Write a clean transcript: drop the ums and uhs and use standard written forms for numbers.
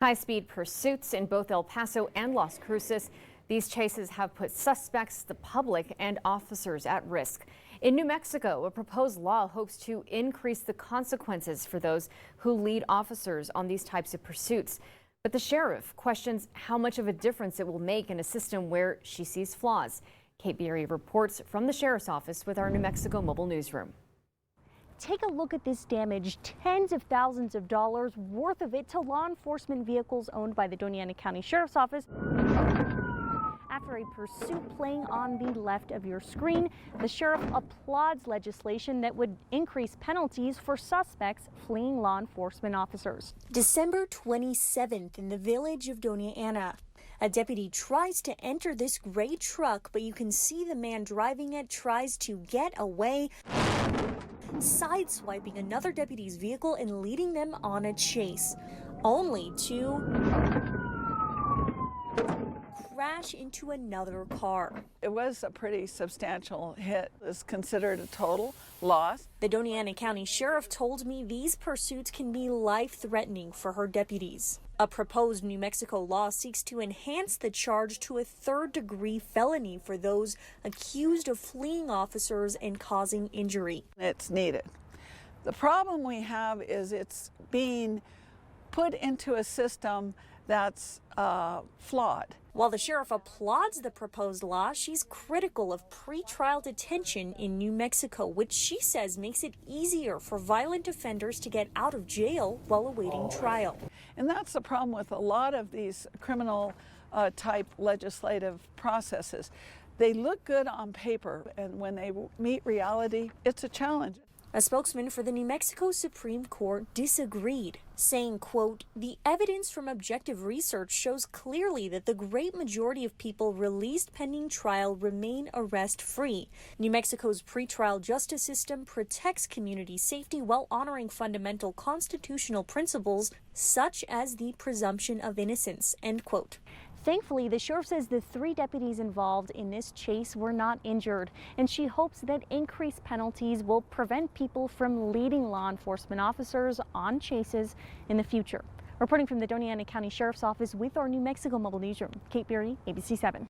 High-speed pursuits in both El Paso and Las Cruces. These chases have put suspects, the public, and officers at risk. In New Mexico, a proposed law hopes to increase the consequences for those who lead officers on these types of pursuits. But the sheriff questions how much of a difference it will make in a system where she sees flaws. Kate Beery reports from the sheriff's office with our New Mexico mobile newsroom. Take a look at this damage, tens of thousands of dollars worth of it to law enforcement vehicles owned by the Doña Ana County Sheriff's Office. After a pursuit playing on the left of your screen, the sheriff applauds legislation that would increase penalties for suspects fleeing law enforcement officers. December 27th in the village of Doña Ana. A deputy tries to enter this gray truck, but you can see the man driving it tries to get away, sideswiping another deputy's vehicle and leading them on a chase, only to crash into another car. It was a pretty substantial hit. It's considered a total loss. The Doña Ana County Sheriff told me these pursuits can be life-threatening for her deputies. A proposed New Mexico law seeks to enhance the charge to a third-degree felony for those accused of fleeing officers and causing injury. It's needed. The problem we have is it's being put into a system that's flawed. While the sheriff applauds the proposed law, she's critical of pretrial detention in New Mexico, which she says makes it easier for violent offenders to get out of jail while awaiting trial. And that's the problem with a lot of these criminal type legislative processes. They look good on paper, and when they meet reality, it's a challenge. A spokesman for the New Mexico Supreme Court disagreed, saying, quote, "The evidence from objective research shows clearly that the great majority of people released pending trial remain arrest-free. New Mexico's pretrial justice system protects community safety while honoring fundamental constitutional principles such as the presumption of innocence," end quote. Thankfully, the sheriff says the 3 deputies involved in this chase were not injured, and she hopes that increased penalties will prevent people from leading law enforcement officers on chases in the future. Reporting from the Doña Ana County Sheriff's Office with our New Mexico mobile newsroom, Kate Beery, ABC 7.